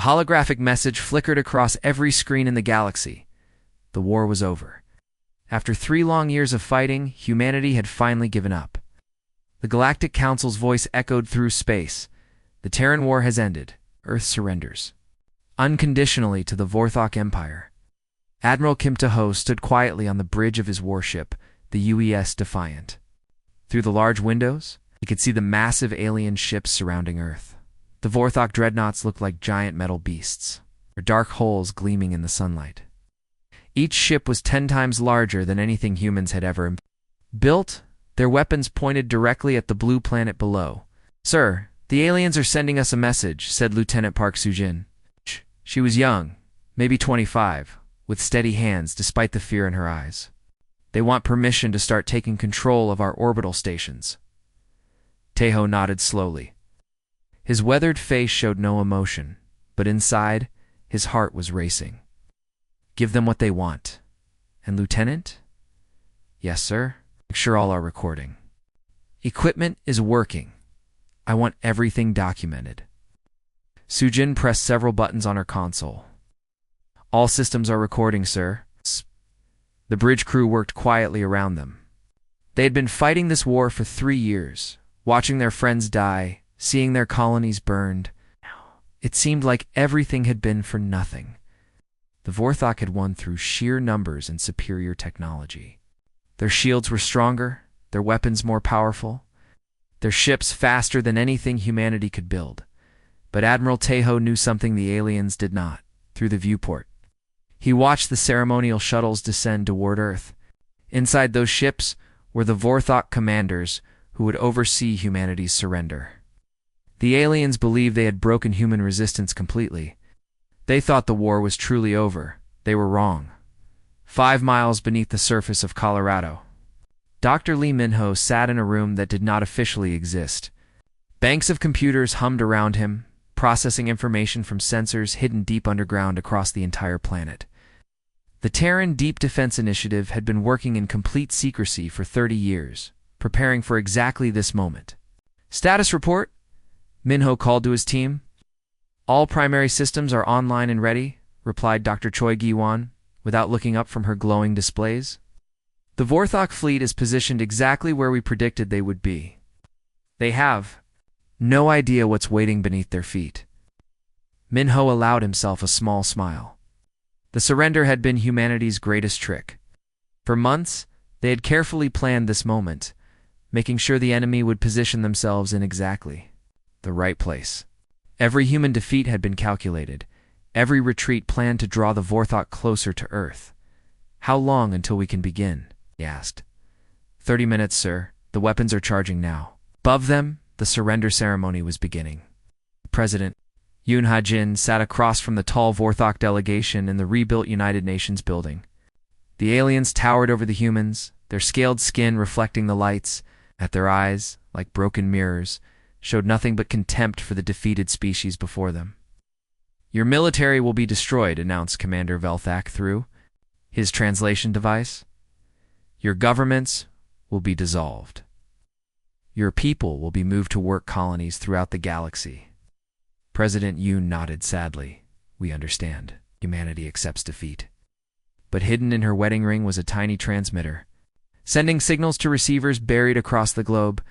The holographic message flickered across every screen in the galaxy. The war was over. After 3 long years of fighting, humanity had finally given up. The Galactic Council's voice echoed through space. The Terran War has ended. Earth surrenders. Unconditionally to the Vorthok Empire. Admiral Kim Taho stood quietly on the bridge of his warship, the UES Defiant. Through the large windows, he could see the massive alien ships surrounding Earth. The Vorthok dreadnoughts looked like giant metal beasts, their dark holes gleaming in the sunlight. Each ship was 10 times larger than anything humans had ever built. Their weapons pointed directly at the blue planet below. "Sir, the aliens are sending us a message," said Lieutenant Park Sujin. She was young, maybe 25, with steady hands despite the fear in her eyes. "They want permission to start taking control of our orbital stations." Taho nodded slowly. His weathered face showed no emotion, but inside, his heart was racing. "Give them what they want." "And Lieutenant?" "Yes, sir. Make sure all are recording. Equipment is working. I want everything documented." Sujin pressed several buttons on her console. "All systems are recording, sir." The bridge crew worked quietly around them. They had been fighting this war for 3 years, watching their friends die, seeing their colonies burned. It seemed like everything had been for nothing. The Vorthok had won through sheer numbers and superior technology. Their shields were stronger, their weapons more powerful, their ships faster than anything humanity could build. But Admiral Taho knew something the aliens did not. Through the viewport, he watched the ceremonial shuttles descend toward Earth. Inside those ships were the Vorthok commanders who would oversee humanity's surrender. The aliens believed they had broken human resistance completely. They thought the war was truly over. They were wrong. 5 miles beneath the surface of Colorado, Dr. Lee Minho sat in a room that did not officially exist. Banks of computers hummed around him, processing information from sensors hidden deep underground across the entire planet. The Terran Deep Defense Initiative had been working in complete secrecy for 30 years, preparing for exactly this moment. "Status report," Minho called to his team. "All primary systems are online and ready," replied Dr. Choi Gi-won, without looking up from her glowing displays. "The Vorthok fleet is positioned exactly where we predicted they would be. They have no idea what's waiting beneath their feet." Minho allowed himself a small smile. The surrender had been humanity's greatest trick. For months, they had carefully planned this moment, making sure the enemy would position themselves in exactly the right place. Every human defeat had been calculated, every retreat planned to draw the Vorthok closer to Earth. "How long until we can begin?" he asked. 30 minutes, sir. The weapons are charging now." Above them, the surrender ceremony was beginning. President Yoon Ha-jin sat across from the tall Vorthok delegation in the rebuilt United Nations building. The aliens towered over the humans, their scaled skin reflecting the lights. At their eyes, like broken mirrors, showed nothing but contempt for the defeated species before them. "Your military will be destroyed," announced Commander Velthak through his translation device. "Your governments will be dissolved. Your people will be moved to work colonies throughout the galaxy." President Yoon nodded sadly. "We understand. Humanity accepts defeat." But hidden in her wedding ring was a tiny transmitter, sending signals to receivers buried across the globe.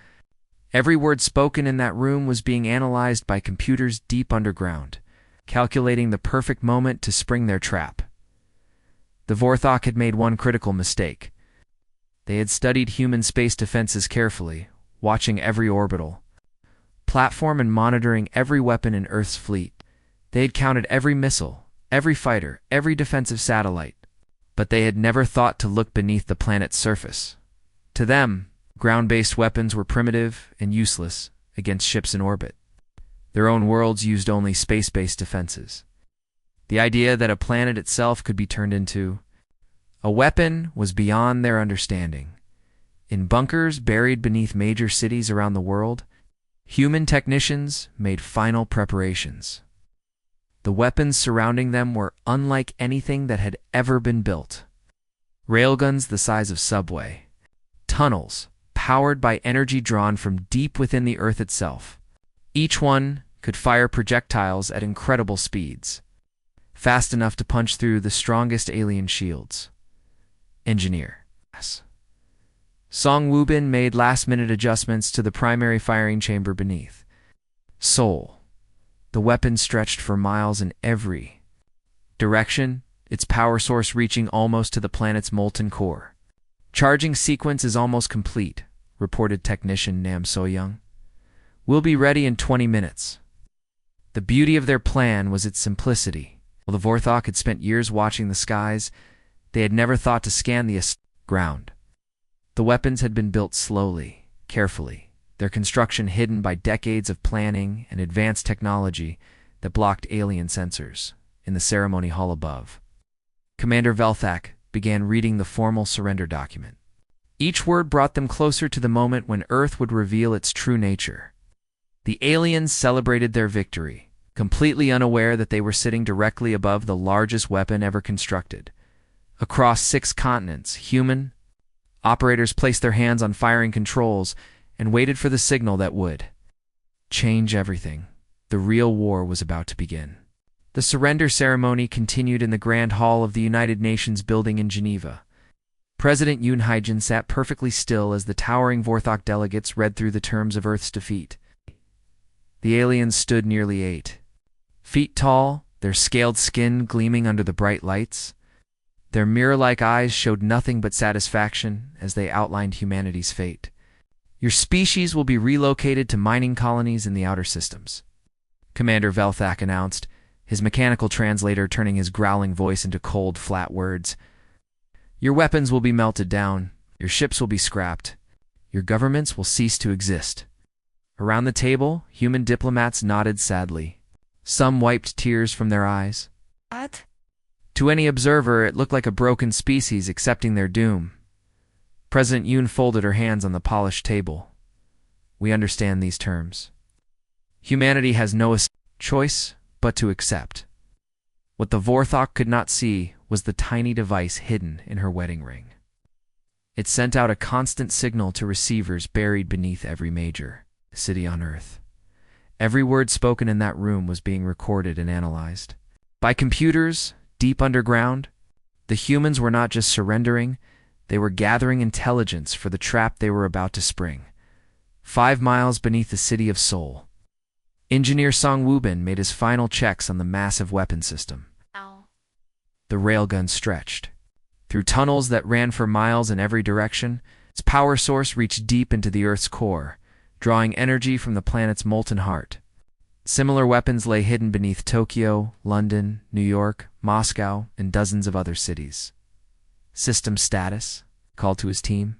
Every word spoken in that room was being analyzed by computers deep underground, calculating the perfect moment to spring their trap. The Vorthok had made one critical mistake. They had studied human space defenses carefully, watching every orbital platform and monitoring every weapon in Earth's fleet. They had counted every missile, every fighter, every defensive satellite, but they had never thought to look beneath the planet's surface. To them, ground-based weapons were primitive and useless against ships in orbit. Their own worlds used only space-based defenses. The idea that a planet itself could be turned into a weapon was beyond their understanding. In bunkers buried beneath major cities around the world, human technicians made final preparations. The weapons surrounding them were unlike anything that had ever been built. Railguns the size of subway, tunnels powered by energy drawn from deep within the Earth itself, each one could fire projectiles at incredible speeds, fast enough to punch through the strongest alien shields. Engineer. Song Woo-bin made last-minute adjustments to the primary firing chamber beneath. Seoul. The weapon stretched for miles in every direction, its power source reaching almost to the planet's molten core. Charging sequence is almost complete, reported technician Nam So-young. We'll be ready in 20 minutes. The beauty of their plan was its simplicity. While the Vorthok had spent years watching the skies, they had never thought to scan the ground. The weapons had been built slowly, carefully, their construction hidden by decades of planning and advanced technology that blocked alien sensors. In the ceremony hall above, Commander Velthak began reading the formal surrender document. Each word brought them closer to the moment when Earth would reveal its true nature. The aliens celebrated their victory, completely unaware that they were sitting directly above the largest weapon ever constructed. Across 6 continents, human operators placed their hands on firing controls and waited for the signal that would change everything. The real war was about to begin. The surrender ceremony continued in the Grand Hall of the United Nations building in Geneva. President Yoon Hye-jin sat perfectly still as the towering Vorthok delegates read through the terms of Earth's defeat. The aliens stood nearly 8 feet tall, their scaled skin gleaming under the bright lights. Their mirror-like eyes showed nothing but satisfaction as they outlined humanity's fate. Your species will be relocated to mining colonies in the outer systems, Commander Velthak announced, his mechanical translator turning his growling voice into cold, flat words. Your weapons will be melted down, your ships will be scrapped, your governments will cease to exist. Around the table, human diplomats nodded sadly. Some wiped tears from their eyes. What? To any observer, it looked like a broken species accepting their doom. President Yoon folded her hands on the polished table. We understand these terms. Humanity has no choice but to accept. What the Vorthok could not see was the tiny device hidden in her wedding ring. It sent out a constant signal to receivers buried beneath every major city on Earth. Every word spoken in that room was being recorded and analyzed. By computers, deep underground, the humans were not just surrendering, they were gathering intelligence for the trap they were about to spring. 5 miles beneath the city of Seoul, Engineer Song Woo-bin made his final checks on the massive weapon system. Ow. The railgun stretched. Through tunnels that ran for miles in every direction, its power source reached deep into the Earth's core, drawing energy from the planet's molten heart. Similar weapons lay hidden beneath Tokyo, London, New York, Moscow, and dozens of other cities. System status, called to his team.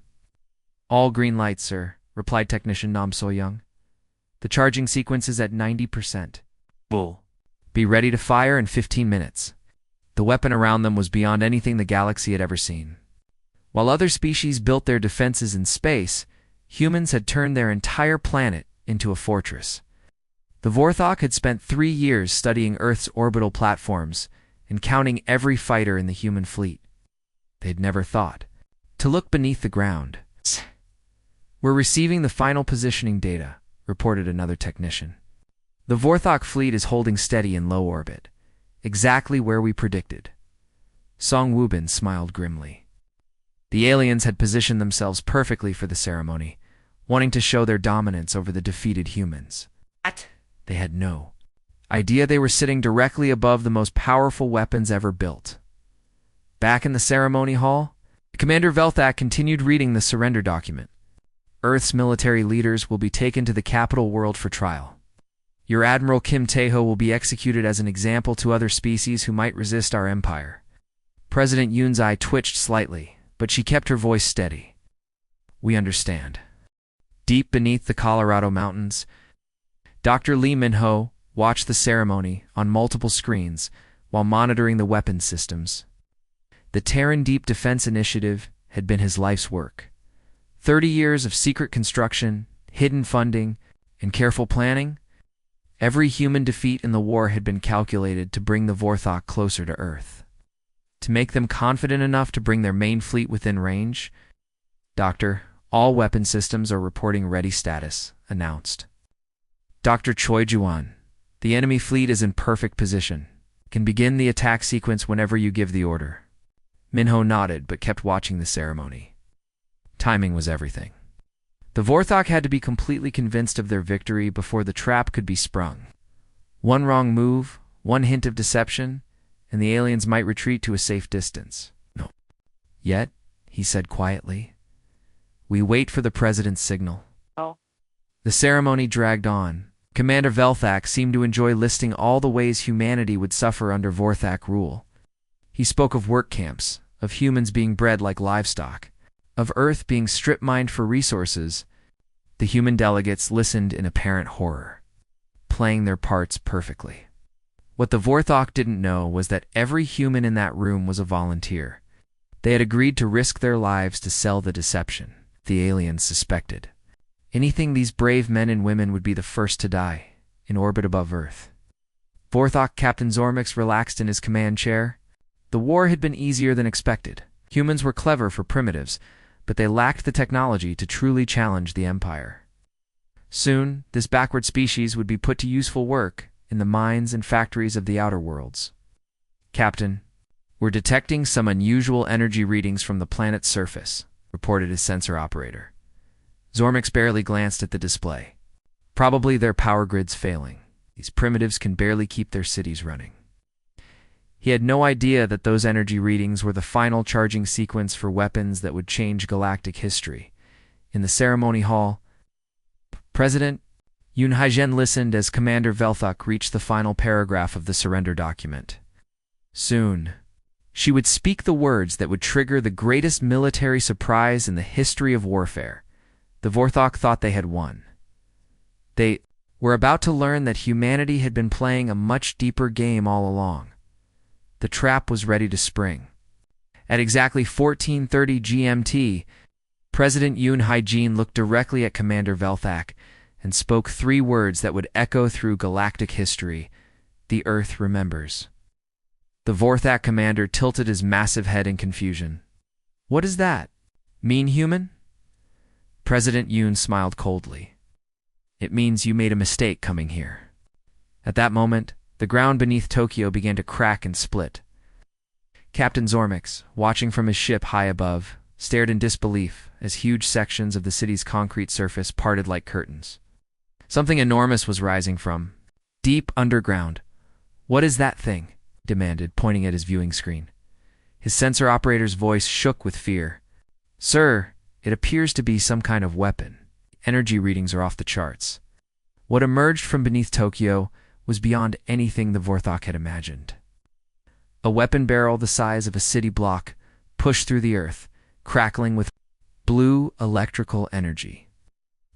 All green lights, sir, replied Technician Nam So-young. The charging sequence is at 90%. Bull. Be ready to fire in 15 minutes. The weapon around them was beyond anything the galaxy had ever seen. While other species built their defenses in space, humans had turned their entire planet into a fortress. The Vorthok had spent 3 years studying Earth's orbital platforms and counting every fighter in the human fleet. They'd never thought to look beneath the ground. We're receiving the final positioning data, reported another technician. The Vorthok fleet is holding steady in low orbit, exactly where we predicted. Song Woo-bin smiled grimly. The aliens had positioned themselves perfectly for the ceremony, wanting to show their dominance over the defeated humans. What? They had no idea they were sitting directly above the most powerful weapons ever built. Back in the ceremony hall, Commander Velthak continued reading the surrender document. Earth's military leaders will be taken to the capital world for trial. Your Admiral Kim Tae-ho will be executed as an example to other species who might resist our empire. President Yoon's eye twitched slightly, but she kept her voice steady. We understand. Deep beneath the Colorado mountains, Dr. Lee Min-ho watched the ceremony on multiple screens while monitoring the weapons systems. The Terran Deep Defense Initiative had been his life's work. 30 years of secret construction, hidden funding, and careful planning. Every human defeat in the war had been calculated to bring the Vorthok closer to Earth. To make them confident enough to bring their main fleet within range, Doctor, all weapon systems are reporting ready status, announced. Dr. Choi Juan, The enemy fleet is in perfect position. Can begin the attack sequence whenever you give the order. Minho nodded but kept watching the ceremony. Timing was everything. The Vorthok had to be completely convinced of their victory before the trap could be sprung. One wrong move, one hint of deception, and the aliens might retreat to a safe distance. No. Yet, he said quietly, we wait for the president's signal. Oh. The ceremony dragged on. Commander Velthak seemed to enjoy listing all the ways humanity would suffer under Vorthak rule. He spoke of work camps, of humans being bred like livestock, of Earth being strip-mined for resources. The human delegates listened in apparent horror, playing their parts perfectly. What the Vorthok didn't know was that every human in that room was a volunteer. They had agreed to risk their lives to sell the deception the aliens suspected. Anything these brave men and women would be the first to die, in orbit above Earth. Vorthok Captain Zormix relaxed in his command chair. The war had been easier than expected. Humans were clever for primitives, but they lacked the technology to truly challenge the Empire. Soon, this backward species would be put to useful work in the mines and factories of the outer worlds. Captain, we're detecting some unusual energy readings from the planet's surface, reported his sensor operator. Zormix barely glanced at the display. Probably their power grid's failing. These primitives can barely keep their cities running. He had no idea that those energy readings were the final charging sequence for weapons that would change galactic history. In the ceremony hall, President Yoon Haijin listened as Commander Velthuk reached the final paragraph of the surrender document. Soon, she would speak the words that would trigger the greatest military surprise in the history of warfare. The Vorthok thought they had won. They were about to learn that humanity had been playing a much deeper game all along. The trap was ready to spring. At exactly 14:30 GMT, President Yoon Haijin looked directly at Commander Velthak and spoke 3 words that would echo through galactic history: the Earth remembers. The Vorthak commander tilted his massive head in confusion. What is that? Mean human? President Yoon smiled coldly. It means you made a mistake coming here. At that moment, the ground beneath Tokyo began to crack and split. Captain Zormix, watching from his ship high above, stared in disbelief as huge sections of the city's concrete surface parted like curtains. Something enormous was rising from deep underground. What is that thing? Demanded, pointing at his viewing screen. His sensor operator's voice shook with fear. Sir, it appears to be some kind of weapon. Energy readings are off the charts. What emerged from beneath Tokyo was beyond anything the Vorthok had imagined. A weapon barrel the size of a city block pushed through the earth, crackling with blue electrical energy.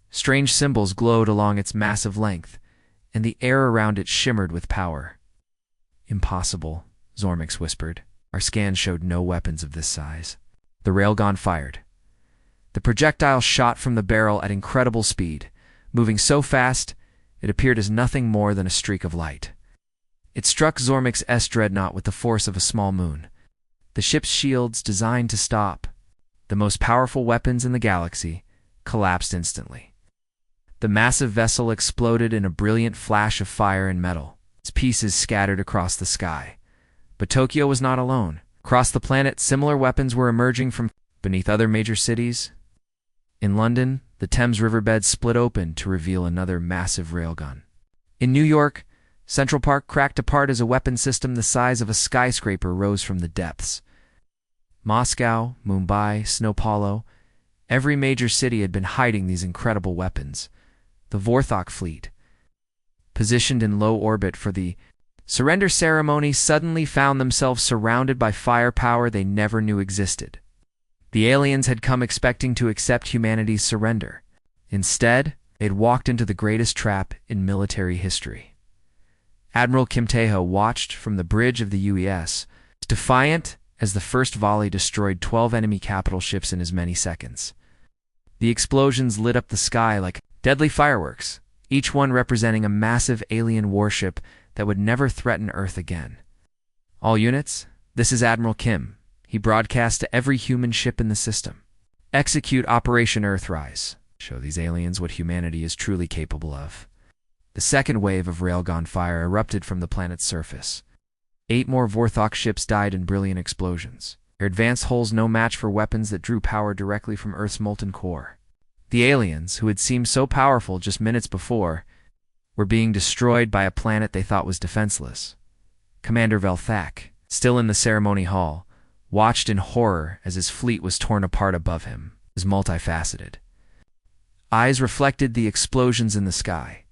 Strange symbols glowed along its massive length, and the air around it shimmered with power. Impossible, Zormix whispered. Our scans showed no weapons of this size. The railgun fired. The projectile shot from the barrel at incredible speed, moving so fast it appeared as nothing more than a streak of light. It struck Zormix's S-dreadnought with the force of a small moon. The ship's shields, designed to stop the most powerful weapons in the galaxy, collapsed instantly. The massive vessel exploded in a brilliant flash of fire and metal. Its pieces scattered across the sky. But Tokyo was not alone. Across the planet, similar weapons were emerging from beneath other major cities. In London, the Thames riverbed split open to reveal another massive railgun. In New York, Central Park cracked apart as a weapon system the size of a skyscraper rose from the depths. Moscow, Mumbai, São Paulo, every major city had been hiding these incredible weapons. The Vorthok fleet, positioned in low orbit for the surrender ceremony, suddenly found themselves surrounded by firepower they never knew existed. The aliens had come expecting to accept humanity's surrender. Instead, they'd walked into the greatest trap in military history. Admiral Kim Tae-ho watched from the bridge of the UES, defiant as the first volley destroyed 12 enemy capital ships in as many seconds. The explosions lit up the sky like deadly fireworks, each one representing a massive alien warship that would never threaten Earth again. All units, this is Admiral Kim. He broadcast to every human ship in the system. Execute Operation Earthrise. Show these aliens what humanity is truly capable of. The second wave of railgun fire erupted from the planet's surface. 8 more Vorthok ships died in brilliant explosions, their advanced hulls no match for weapons that drew power directly from Earth's molten core. The aliens, who had seemed so powerful just minutes before, were being destroyed by a planet they thought was defenseless. Commander Velthak, still in the ceremony hall, watched in horror as his fleet was torn apart above him, as multifaceted. Eyes reflected the explosions in the sky.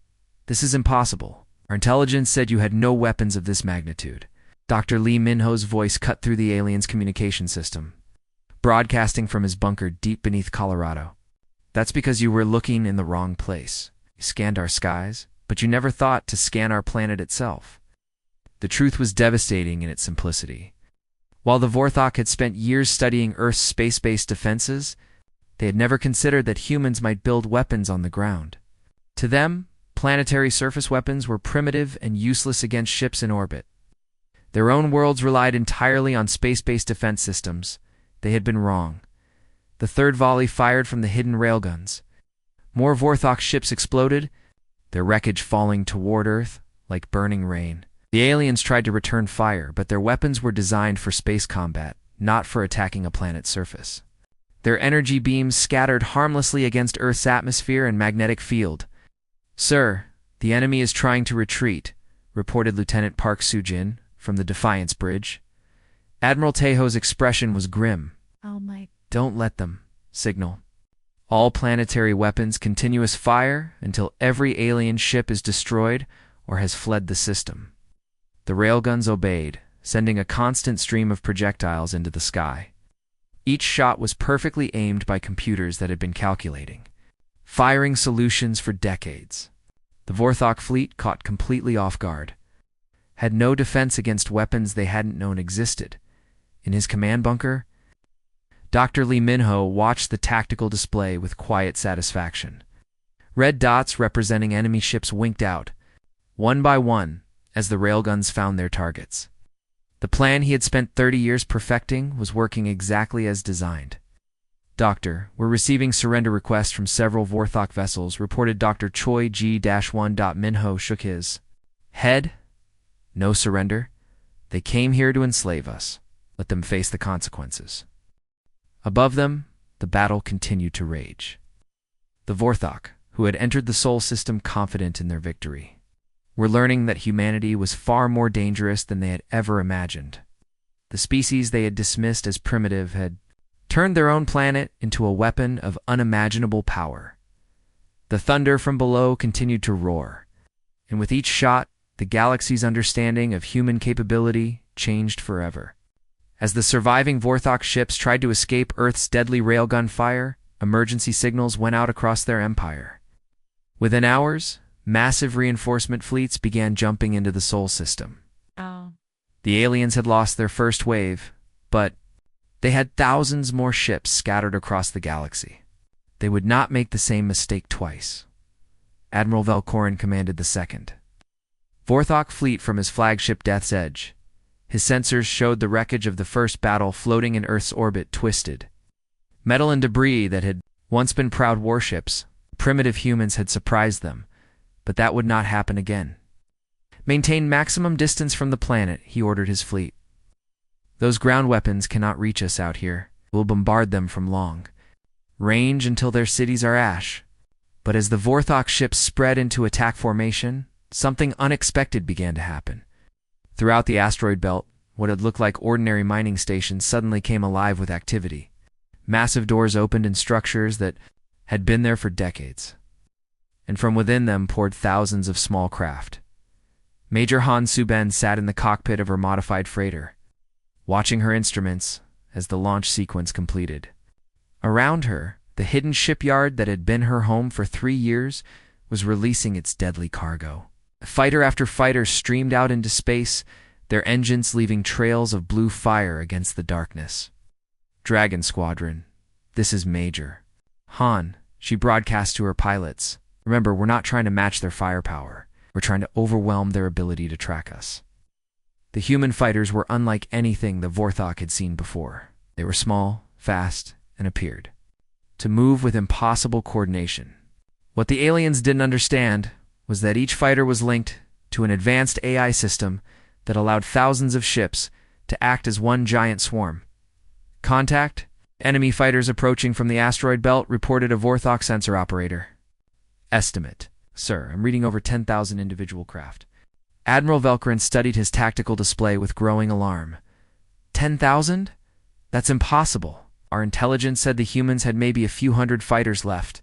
"This is impossible. Our intelligence said you had no weapons of this magnitude." Dr. Lee Minho's voice cut through the alien's communication system, broadcasting from his bunker deep beneath Colorado. "That's because you were looking in the wrong place. You scanned our skies, but you never thought to scan our planet itself." The truth was devastating in its simplicity. While the Vorthok had spent years studying Earth's space-based defenses, they had never considered that humans might build weapons on the ground. To them, planetary surface weapons were primitive and useless against ships in orbit. Their own worlds relied entirely on space-based defense systems. They had been wrong. The third volley fired from the hidden railguns. More Vorthok ships exploded, their wreckage falling toward Earth like burning rain. The aliens tried to return fire, but their weapons were designed for space combat, not for attacking a planet's surface. Their energy beams scattered harmlessly against Earth's atmosphere and magnetic field. "Sir, the enemy is trying to retreat," reported Lieutenant Park Soo-jin from the Defiance Bridge. Admiral Taeho's expression was grim. "Oh my..." "Don't let them. Signal. All planetary weapons continuous fire until every alien ship is destroyed or has fled the system." The railguns obeyed, sending a constant stream of projectiles into the sky. Each shot was perfectly aimed by computers that had been calculating, firing solutions for decades. The Vorthok fleet, caught completely off guard, had no defense against weapons they hadn't known existed. In his command bunker, Dr. Lee Minho watched the tactical display with quiet satisfaction. Red dots representing enemy ships winked out, one by one, as the railguns found their targets. The plan he had spent 30 years perfecting was working exactly as designed. "Doctor, we're receiving surrender requests from several Vorthok vessels," reported Dr. Choi G-1. Minho shook his head. "No surrender. They came here to enslave us. Let them face the consequences." Above them, the battle continued to rage. The Vorthok, who had entered the Sol system confident in their victory, were learning that humanity was far more dangerous than they had ever imagined. The species they had dismissed as primitive had turned their own planet into a weapon of unimaginable power. The thunder from below continued to roar, and with each shot, the galaxy's understanding of human capability changed forever. As the surviving Vorthok ships tried to escape Earth's deadly railgun fire, emergency signals went out across their empire. Within hours, massive reinforcement fleets began jumping into the Sol system. The aliens had lost their first wave, but they had thousands more ships scattered across the galaxy. They would not make the same mistake twice. Admiral Velkorin commanded the second Vorthok fleet from his flagship Death's Edge. His sensors showed the wreckage of the first battle floating in Earth's orbit twisted. Metal and debris that had once been proud warships, primitive humans had surprised them, but that would not happen again. "Maintain maximum distance from the planet," he ordered his fleet. "Those ground weapons cannot reach us out here. We'll bombard them from long range until their cities are ash." But as the Vorthok ships spread into attack formation, something unexpected began to happen. Throughout the asteroid belt, what had looked like ordinary mining stations suddenly came alive with activity. Massive doors opened in structures that had been there for decades, and from within them poured thousands of small craft. Major Han Suben sat in the cockpit of her modified freighter, watching her instruments as the launch sequence completed. Around her, the hidden shipyard that had been her home for 3 years was releasing its deadly cargo. Fighter after fighter streamed out into space, their engines leaving trails of blue fire against the darkness. "Dragon Squadron, this is Major. Han," she broadcast to her pilots. "Remember, we're not trying to match their firepower. We're trying to overwhelm their ability to track us." The human fighters were unlike anything the Vorthok had seen before. They were small, fast, and appeared to move with impossible coordination. What the aliens didn't understand was that each fighter was linked to an advanced AI system that allowed thousands of ships to act as one giant swarm. Contact. Enemy fighters approaching from the asteroid belt reported a Vorthok sensor operator. Estimate. Sir, I'm reading over 10,000 individual craft. Admiral Velkarin studied his tactical display with growing alarm. 10,000? That's impossible. Our intelligence said the humans had maybe a few hundred fighters left.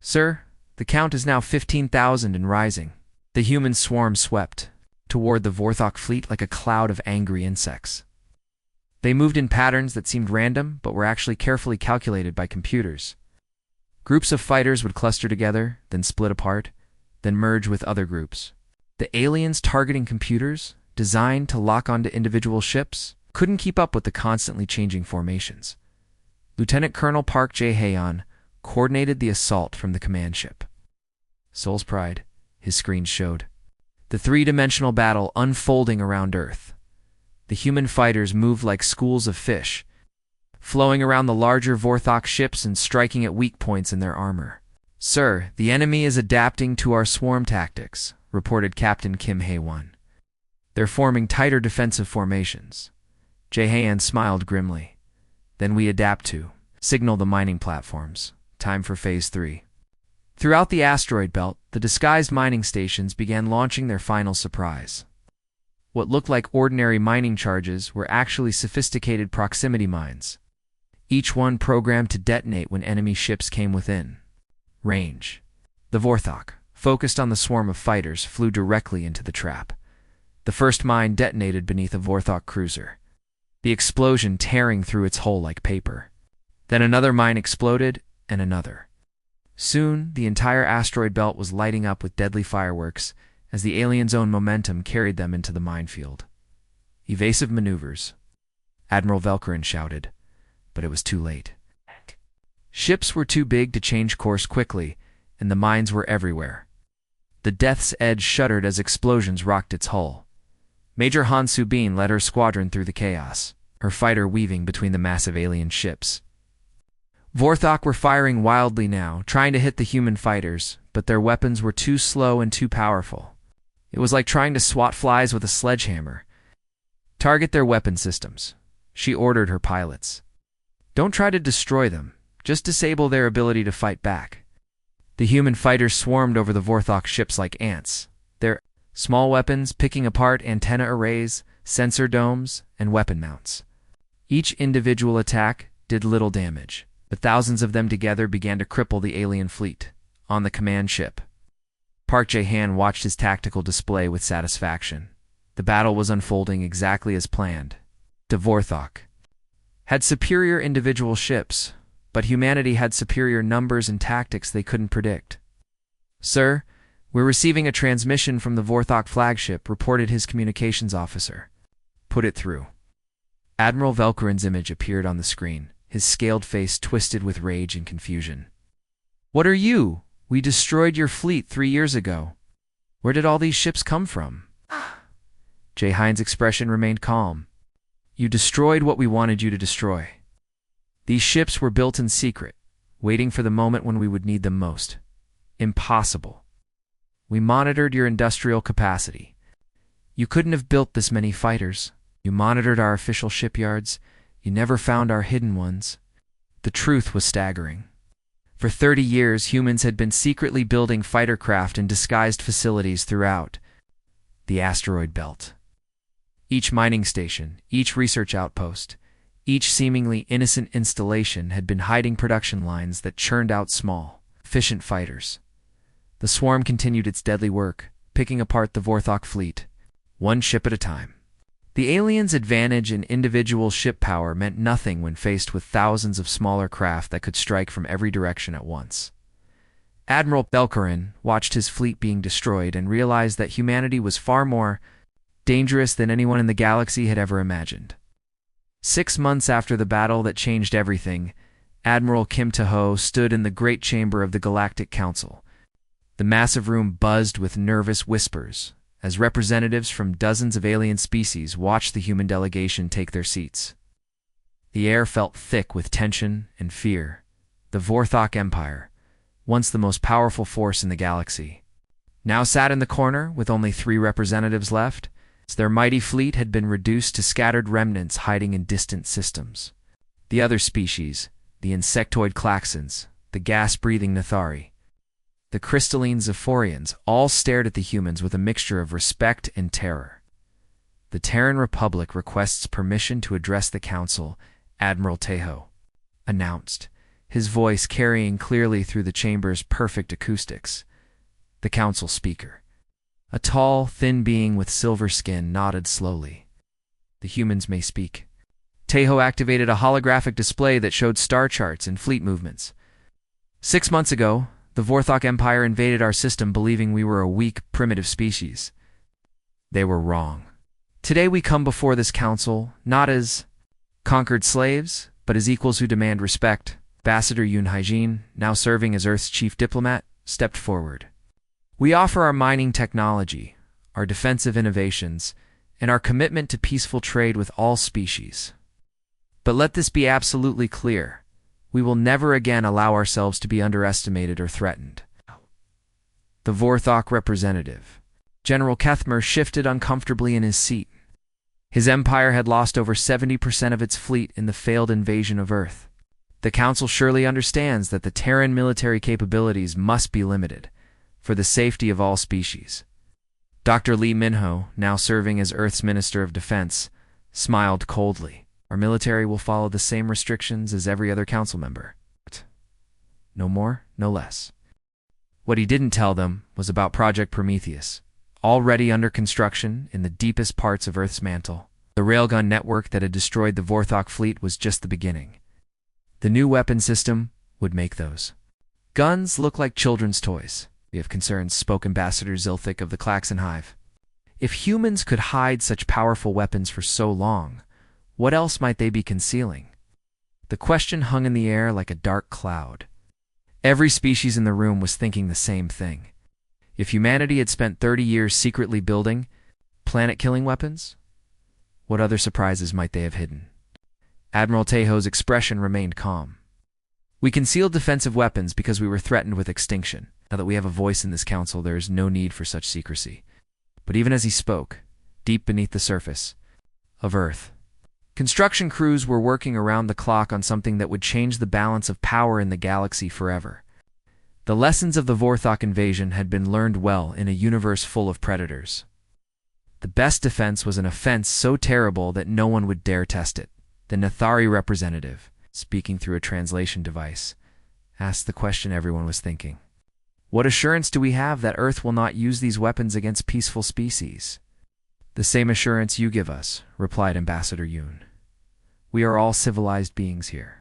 Sir, the count is now 15,000 and rising. The human swarm swept toward the Vorthok fleet like a cloud of angry insects. They moved in patterns that seemed random, but were actually carefully calculated by computers. Groups of fighters would cluster together, then split apart, then merge with other groups. The aliens targeting computers, designed to lock onto individual ships, couldn't keep up with the constantly changing formations. Lieutenant Colonel Park J. Hayon coordinated the assault from the command ship. Soul's Pride, his screen showed. The three-dimensional battle unfolding around Earth. The human fighters moved like schools of fish, flowing around the larger Vorthok ships and striking at weak points in their armor. Sir, the enemy is adapting to our swarm tactics, reported Captain Kim Hae-won. They're forming tighter defensive formations. Jae-haen smiled grimly. Then we adapt to signal the mining platforms. Time for Phase 3. Throughout the asteroid belt, the disguised mining stations began launching their final surprise. What looked like ordinary mining charges were actually sophisticated proximity mines, each one programmed to detonate when enemy ships came within range. The Vorthok, focused on the swarm of fighters, flew directly into the trap. The first mine detonated beneath a Vorthok cruiser, the explosion tearing through its hull like paper. Then another mine exploded, and another. Soon, the entire asteroid belt was lighting up with deadly fireworks as the aliens' own momentum carried them into the minefield. Evasive maneuvers, Admiral Velkarin shouted, but it was too late. Ships were too big to change course quickly, and the mines were everywhere. The Death's Edge shuddered as explosions rocked its hull. Major Han Su-bin led her squadron through the chaos, her fighter weaving between the massive alien ships. Vorthok were firing wildly now, trying to hit the human fighters, but their weapons were too slow and too powerful. It was like trying to swat flies with a sledgehammer. Target their weapon systems, she ordered her pilots. Don't try to destroy them, just disable their ability to fight back. The human fighters swarmed over the Vorthok ships like ants, their small weapons picking apart antenna arrays, sensor domes, and weapon mounts. Each individual attack did little damage, but thousands of them together began to cripple the alien fleet on the command ship. Park Jae-han watched his tactical display with satisfaction. The battle was unfolding exactly as planned. The Vorthok had superior individual ships, but humanity had superior numbers and tactics they couldn't predict. Sir, we're receiving a transmission from the Vorthok flagship, reported his communications officer. Put it through. Admiral Velkarin's image appeared on the screen, his scaled face twisted with rage and confusion. What are you? We destroyed your fleet 3 years ago. Where did all these ships come from? Jae-haen's expression remained calm. You destroyed what we wanted you to destroy. These ships were built in secret, waiting for the moment when we would need them most. Impossible. We monitored your industrial capacity. You couldn't have built this many fighters. You monitored our official shipyards. You never found our hidden ones. The truth was staggering. For 30 years, humans had been secretly building fighter craft in disguised facilities throughout the asteroid belt. Each mining station, each research outpost, each seemingly innocent installation had been hiding production lines that churned out small, efficient fighters. The swarm continued its deadly work, picking apart the Vorthok fleet, one ship at a time. The aliens' advantage in individual ship power meant nothing when faced with thousands of smaller craft that could strike from every direction at once. Admiral Velkarin watched his fleet being destroyed and realized that humanity was far more dangerous than anyone in the galaxy had ever imagined. 6 months after the battle that changed everything, Admiral Kim Tae-ho stood in the Great Chamber of the Galactic Council. The massive room buzzed with nervous whispers as representatives from dozens of alien species watched the human delegation take their seats. The air felt thick with tension and fear. The Vorthok Empire, once the most powerful force in the galaxy, now sat in the corner with only 3 representatives left. Their mighty fleet had been reduced to scattered remnants hiding in distant systems. The other species, the insectoid klaxons, the gas-breathing Nathari, the crystalline Zephyrians, all stared at the humans with a mixture of respect and terror. The Terran Republic requests permission to address the Council, Admiral Tejo announced, his voice carrying clearly through the chamber's perfect acoustics. The Council speaker, a tall, thin being with silver skin, nodded slowly. The humans may speak. Tejo activated a holographic display that showed star charts and fleet movements. 6 months ago, the Vorthok Empire invaded our system believing we were a weak, primitive species. They were wrong. Today we come before this council, not as conquered slaves, but as equals who demand respect. Ambassador Yoon Haijin, now serving as Earth's chief diplomat, stepped forward. We offer our mining technology, our defensive innovations, and our commitment to peaceful trade with all species. But let this be absolutely clear. We will never again allow ourselves to be underestimated or threatened. The Vorthok representative, General Kethmer, shifted uncomfortably in his seat. His empire had lost over 70% of its fleet in the failed invasion of Earth. The Council surely understands that the Terran military capabilities must be limited, for the safety of all species. Dr. Lee Minho, now serving as Earth's Minister of Defense, smiled coldly. Our military will follow the same restrictions as every other council member. No more, no less. What he didn't tell them was about Project Prometheus, already under construction in the deepest parts of Earth's mantle. The railgun network that had destroyed the Vorthok fleet was just the beginning. The new weapon system would make those guns look like children's toys. We have concerns, spoke Ambassador Zilthik of the Klaxon Hive. If humans could hide such powerful weapons for so long, what else might they be concealing? The question hung in the air like a dark cloud. Every species in the room was thinking the same thing. If humanity had spent 30 years secretly building planet-killing weapons, what other surprises might they have hidden? Admiral Tejo's expression remained calm. We concealed defensive weapons because we were threatened with extinction. Now that we have a voice in this council, there is no need for such secrecy. But even as he spoke, deep beneath the surface of Earth, construction crews were working around the clock on something that would change the balance of power in the galaxy forever. The lessons of the Vorthok invasion had been learned well in a universe full of predators. The best defense was an offense so terrible that no one would dare test it. The Nathari representative, speaking through a translation device, asked the question everyone was thinking. What assurance do we have that Earth will not use these weapons against peaceful species? The same assurance you give us, replied Ambassador Yoon. We are all civilized beings here.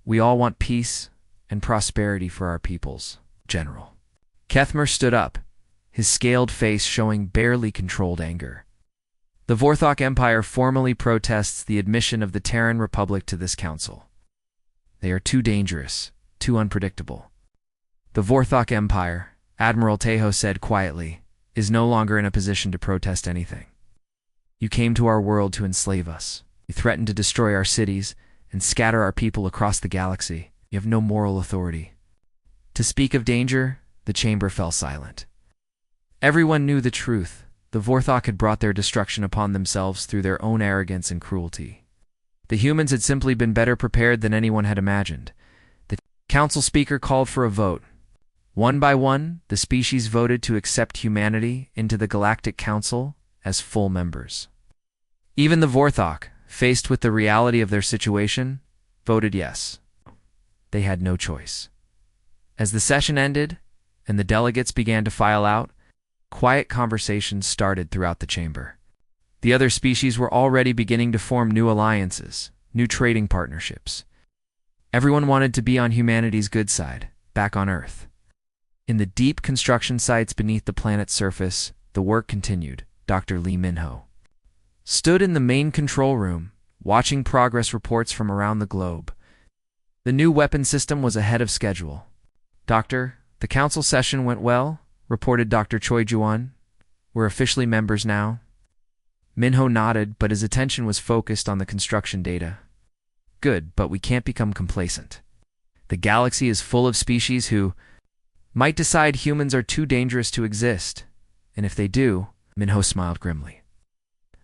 We all want peace and prosperity for our peoples, General. Kethmer stood up, his scaled face showing barely controlled anger. The Vorthok Empire formally protests the admission of the Terran Republic to this council. They are too dangerous, too unpredictable. The Vorthok Empire, Admiral Tejo said quietly, is no longer in a position to protest anything. You came to our world to enslave us. You threatened to destroy our cities and scatter our people across the galaxy. You have no moral authority. To speak of danger, the chamber fell silent. Everyone knew the truth. The Vorthok had brought their destruction upon themselves through their own arrogance and cruelty. The humans had simply been better prepared than anyone had imagined. The council speaker called for a vote. One by one, the species voted to accept humanity into the Galactic Council as full members. Even the Vorthok, faced with the reality of their situation, voted yes. They had no choice. As the session ended and the delegates began to file out, quiet conversations started throughout the chamber. The other species were already beginning to form new alliances, new trading partnerships. Everyone wanted to be on humanity's good side, back on Earth. In the deep construction sites beneath the planet's surface, the work continued. Dr. Lee Minho stood in the main control room, watching progress reports from around the globe. The new weapon system was ahead of schedule. Doctor, the council session went well, reported Dr. Choi Juan. We're officially members now. Minho nodded, but his attention was focused on the construction data. Good, but we can't become complacent. The galaxy is full of species who might decide humans are too dangerous to exist, and if they do, Minho smiled grimly.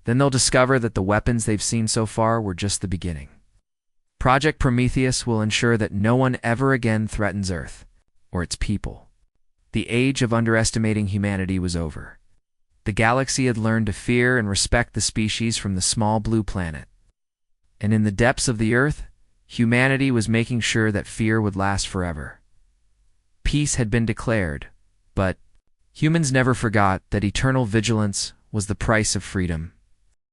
Then they'll discover that the weapons they've seen so far were just the beginning. Project Prometheus will ensure that no one ever again threatens Earth, or its people. The age of underestimating humanity was over. The galaxy had learned to fear and respect the species from the small blue planet. And in the depths of the Earth, humanity was making sure that fear would last forever. Peace had been declared, but humans never forgot that eternal vigilance was the price of freedom